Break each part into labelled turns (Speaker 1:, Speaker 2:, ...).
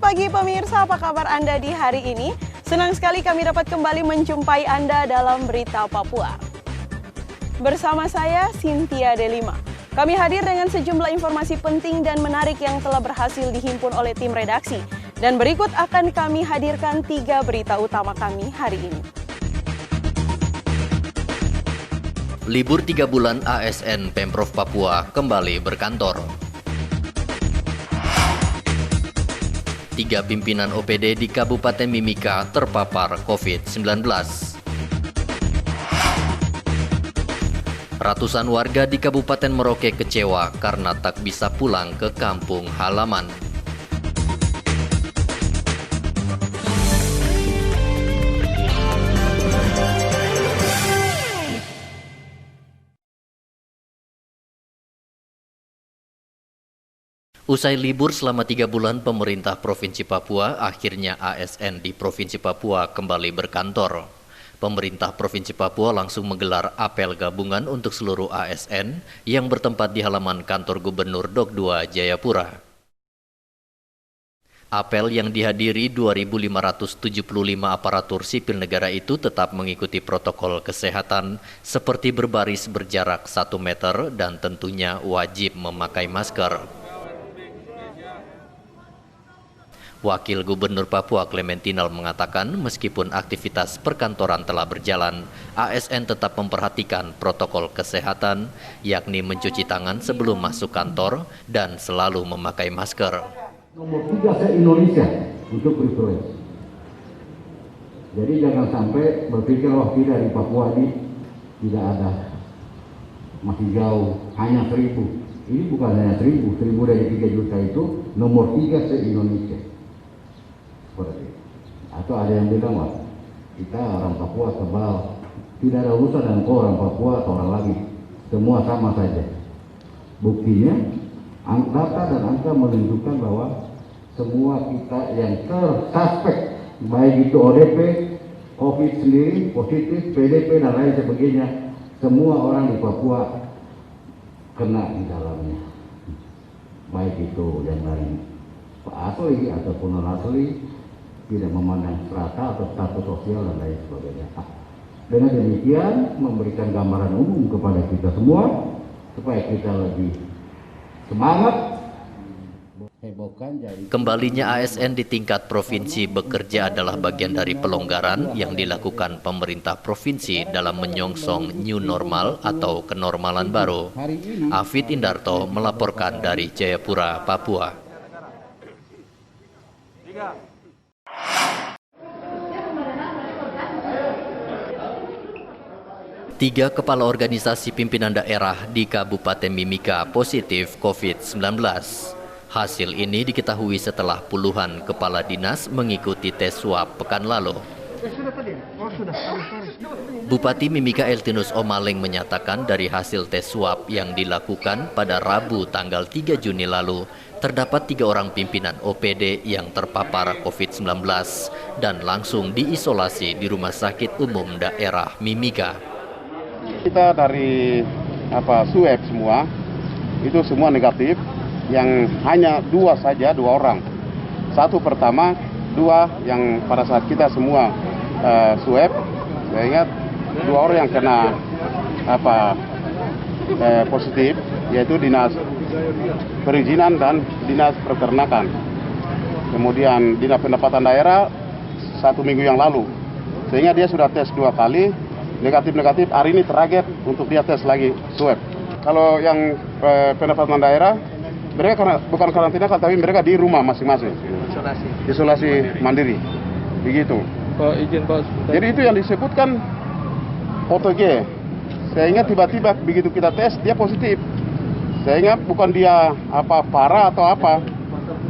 Speaker 1: pagi pemirsa, apa kabar Anda di hari ini? Senang sekali kami dapat kembali menjumpai Anda dalam Berita Papua. Bersama saya, Cynthia Delima. Kami hadir dengan sejumlah informasi penting dan menarik yang telah berhasil dihimpun oleh tim redaksi. Dan berikut akan kami hadirkan 3 berita utama kami hari ini.
Speaker 2: Libur 3 bulan ASN Pemprov Papua kembali berkantor. 3 pimpinan OPD di Kabupaten Mimika terpapar COVID-19. Ratusan warga di Kabupaten Merauke kecewa karena tak bisa pulang ke kampung halaman. Usai libur selama 3 bulan, pemerintah Provinsi Papua, akhirnya ASN di Provinsi Papua kembali berkantor. Pemerintah Provinsi Papua langsung menggelar apel gabungan untuk seluruh ASN yang bertempat di halaman kantor Gubernur Dok 2 Jayapura. Apel yang dihadiri 2.575 aparatur sipil negara itu tetap mengikuti protokol kesehatan seperti berbaris berjarak 1 meter dan tentunya wajib memakai masker. Wakil Gubernur Papua Clementinal mengatakan meskipun aktivitas perkantoran telah berjalan, ASN tetap memperhatikan protokol kesehatan, yakni mencuci tangan sebelum masuk kantor dan selalu memakai masker.
Speaker 3: Nomor 3 se-Indonesia untuk referensi. Jadi jangan sampai berpikir wah tidak di Papua ini tidak ada, masih jauh, hanya 1.000. Ini bukan hanya 1.000 dari 3 juta itu nomor 3 se-Indonesia. Atau ada yang bilang, wah kita orang Papua tebal, tidak ada urusan dengan orang Papua atau orang lagi, semua sama saja. Buktinya, data dan angka menunjukkan bahwa semua kita yang tersuspek, baik itu ODP, COVID sendiri, positif, PDP dan lain sebagainya, semua orang di Papua kena di dalamnya. Baik itu yang dari asli ataupun non asli, tidak memandang strata atau status sosial dan lain sebagainya. Dengan demikian memberikan gambaran umum kepada kita semua supaya kita lebih semangat.
Speaker 2: Kembalinya ASN di tingkat provinsi bekerja adalah bagian dari pelonggaran yang dilakukan pemerintah provinsi dalam menyongsong new normal atau kenormalan baru. Afid Indarto melaporkan dari Jayapura, Papua. 3 kepala organisasi pimpinan daerah di Kabupaten Mimika positif COVID-19. Hasil ini diketahui setelah puluhan kepala dinas mengikuti tes swab pekan lalu. Bupati Mimika Eltinus Omaleng menyatakan dari hasil tes swab yang dilakukan pada Rabu tanggal 3 Juni lalu, terdapat 3 orang pimpinan OPD yang terpapar COVID-19 dan langsung diisolasi di Rumah Sakit Umum Daerah Mimika.
Speaker 4: Kita dari swab semua, itu semua negatif, yang hanya 2 saja, 2 orang. Satu pertama, 2 yang pada saat kita semua swab, saya ingat 2 orang yang kena positif, yaitu dinas perizinan dan dinas peternakan. Kemudian dinas pendapatan daerah 1 minggu yang lalu, sehingga dia sudah tes 2 kali, negatif, hari ini terakhir untuk dia tes lagi swab. Kalau yang pendapatan daerah, mereka bukan karantina, tapi mereka di rumah masing-masing. Isolasi mandiri, begitu.
Speaker 5: Izin Pak.
Speaker 4: Jadi itu yang disebutkan OTG. Sehingga tiba-tiba begitu kita tes dia positif. Sehingga bukan dia parah atau apa,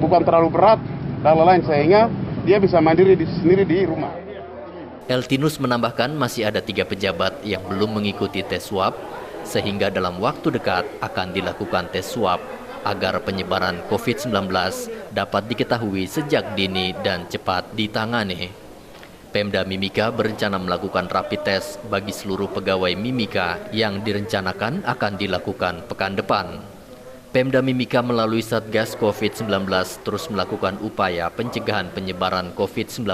Speaker 4: bukan terlalu berat dan lain-lain, sehingga dia bisa mandiri sendiri di rumah.
Speaker 2: Eltinus menambahkan masih ada 3 pejabat yang belum mengikuti tes swab, sehingga dalam waktu dekat akan dilakukan tes swab agar penyebaran COVID-19 dapat diketahui sejak dini dan cepat ditangani. Pemda Mimika berencana melakukan rapid test bagi seluruh pegawai Mimika yang direncanakan akan dilakukan pekan depan. Pemda Mimika melalui Satgas COVID-19 terus melakukan upaya pencegahan penyebaran COVID-19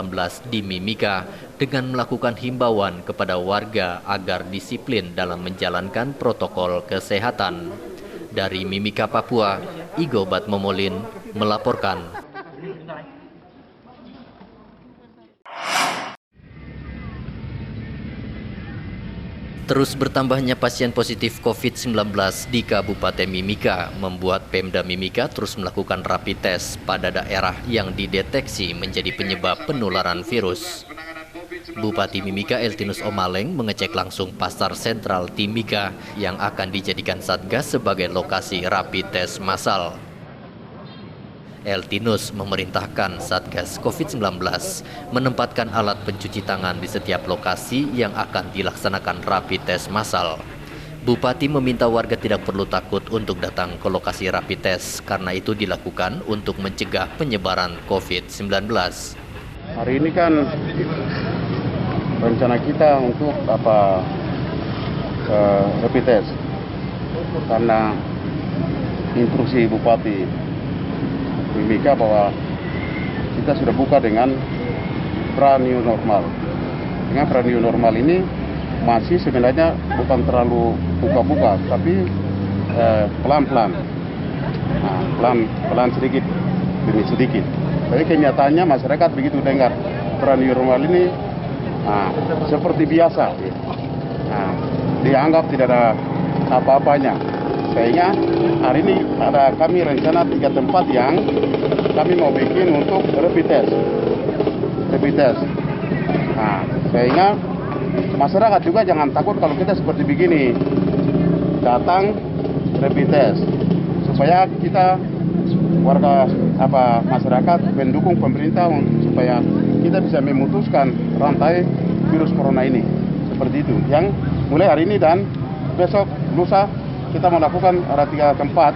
Speaker 2: di Mimika dengan melakukan himbauan kepada warga agar disiplin dalam menjalankan protokol kesehatan. Dari Mimika, Papua, Igo Batmomolin melaporkan. Terus bertambahnya pasien positif COVID-19 di Kabupaten Mimika membuat Pemda Mimika terus melakukan rapid test pada daerah yang dideteksi menjadi penyebab penularan virus. Bupati Mimika Eltinus Omaleng mengecek langsung pasar sentral Timika yang akan dijadikan Satgas sebagai lokasi rapid test massal. Eltinus memerintahkan Satgas COVID-19 menempatkan alat pencuci tangan di setiap lokasi yang akan dilaksanakan rapid test massal. Bupati meminta warga tidak perlu takut untuk datang ke lokasi rapid test karena itu dilakukan untuk mencegah penyebaran COVID-19.
Speaker 4: Hari ini kan rencana kita untuk rapid test karena instruksi Bupati Mimika bahwa kita sudah buka dengan pra-new normal. Dengan pra-new normal ini masih sebenarnya bukan terlalu buka-buka, tapi pelan-pelan. Nah, pelan sedikit demi sedikit. Tapi kenyataannya masyarakat begitu dengar pra-new normal ini seperti biasa. Nah, dianggap tidak ada apa-apanya. Sehingga hari ini ada kami rencana 3 tempat yang kami mau bikin untuk rapid test. Nah, sehingga masyarakat juga jangan takut kalau kita seperti begini. Datang rapid test supaya kita warga masyarakat mendukung pemerintah supaya kita bisa memutuskan rantai virus corona ini. Seperti itu. Yang mulai hari ini dan besok lusa kita melakukan ada 3 tempat,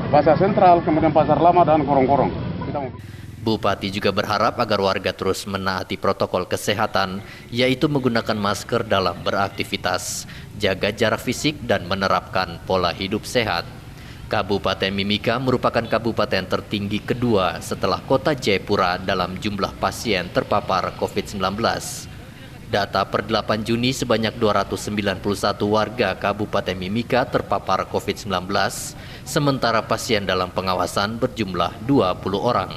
Speaker 4: pasar sentral, kemudian pasar lama dan korong-korong.
Speaker 2: Bupati juga berharap agar warga terus menaati protokol kesehatan, yaitu menggunakan masker dalam beraktivitas, jaga jarak fisik dan menerapkan pola hidup sehat. Kabupaten Mimika merupakan kabupaten tertinggi kedua setelah kota Jayapura dalam jumlah pasien terpapar COVID-19. Data per 8 Juni sebanyak 291 warga Kabupaten Mimika terpapar COVID-19, sementara pasien dalam pengawasan berjumlah 20 orang,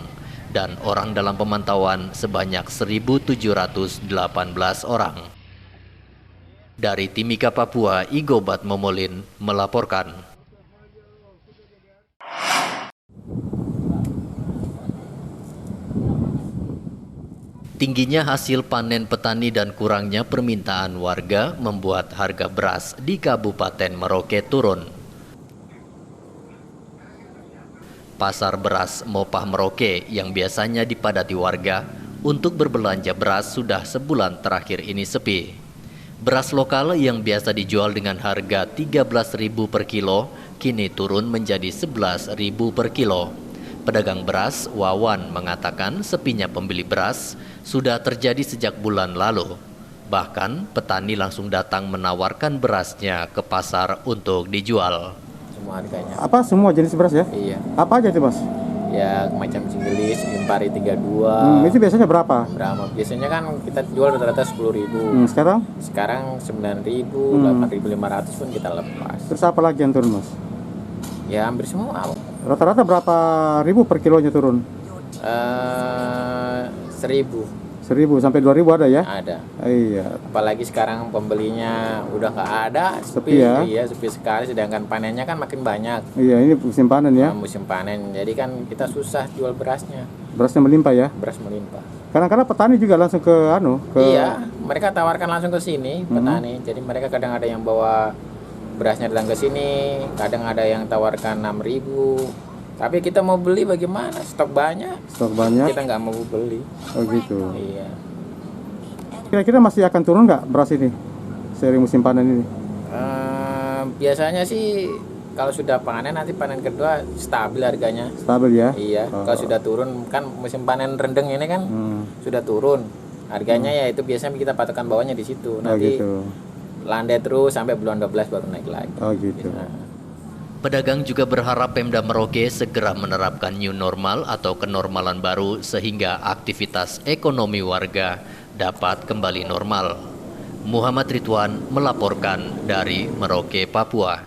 Speaker 2: dan orang dalam pemantauan sebanyak 1.718 orang. Dari Timika, Papua, Igo Batmomolin melaporkan. Tingginya hasil panen petani dan kurangnya permintaan warga membuat harga beras di Kabupaten Merauke turun. Pasar beras Mopah Merauke yang biasanya dipadati warga untuk berbelanja beras sudah sebulan terakhir ini sepi. Beras lokal yang biasa dijual dengan harga Rp13.000 per kilo kini turun menjadi Rp11.000 per kilo. Pedagang beras Wawan mengatakan sepinya pembeli beras sudah terjadi sejak bulan lalu. Bahkan petani langsung datang menawarkan berasnya ke pasar untuk dijual.
Speaker 5: Semua harganya.
Speaker 6: Apa semua jenis beras ya?
Speaker 5: Iya.
Speaker 6: Apa aja itu Mas?
Speaker 5: Ya macam Singgelis, Impari 32.
Speaker 6: Itu biasanya berapa?
Speaker 5: Berapa? Biasanya kan kita jual rata-rata 10.000.
Speaker 6: Sekarang?
Speaker 5: Sekarang 9.000, 8.500 pun kita lepas.
Speaker 6: Terus apa lagi yang turun Mas?
Speaker 5: Ya hampir semua.
Speaker 6: Rata-rata berapa ribu per kilonya turun?
Speaker 5: 1.000.
Speaker 6: 1.000 sampai 2.000 ada ya?
Speaker 5: Ada.
Speaker 6: Iya.
Speaker 5: Apalagi sekarang pembelinya udah nggak ada,
Speaker 6: Sepi ya?
Speaker 5: Iya, sepi sekali. Sedangkan panennya kan makin banyak.
Speaker 6: Iya, ini musim panen ya?
Speaker 5: Musim panen, jadi kan kita susah jual berasnya.
Speaker 6: Berasnya melimpah ya?
Speaker 5: Beras melimpah.
Speaker 6: Kadang-kadang petani juga langsung ke
Speaker 5: Iya, mereka tawarkan langsung ke sini petani. Jadi mereka kadang ada yang bawa berasnya datang ke sini, kadang ada yang tawarkan 6.000. Tapi kita mau beli bagaimana? Stok banyak.
Speaker 6: Stok banyak.
Speaker 5: Kita nggak mau beli.
Speaker 6: Oh gitu.
Speaker 5: Iya.
Speaker 6: Kira-kira masih akan turun nggak beras ini seiring musim panen ini?
Speaker 5: Biasanya sih kalau sudah panen nanti panen kedua stabil harganya.
Speaker 6: Stabil ya?
Speaker 5: Iya. Kalau sudah turun kan musim panen rendeng ini kan sudah turun harganya ya itu biasanya kita patokan bawahnya di situ. Nanti
Speaker 6: gitu.
Speaker 5: landai terus sampai bulan 12 baru naik lagi.
Speaker 6: Oh gitu.
Speaker 5: Nah.
Speaker 2: Pedagang juga berharap Pemda Merauke segera menerapkan new normal atau kenormalan baru sehingga aktivitas ekonomi warga dapat kembali normal. Muhammad Ridwan melaporkan dari Merauke, Papua.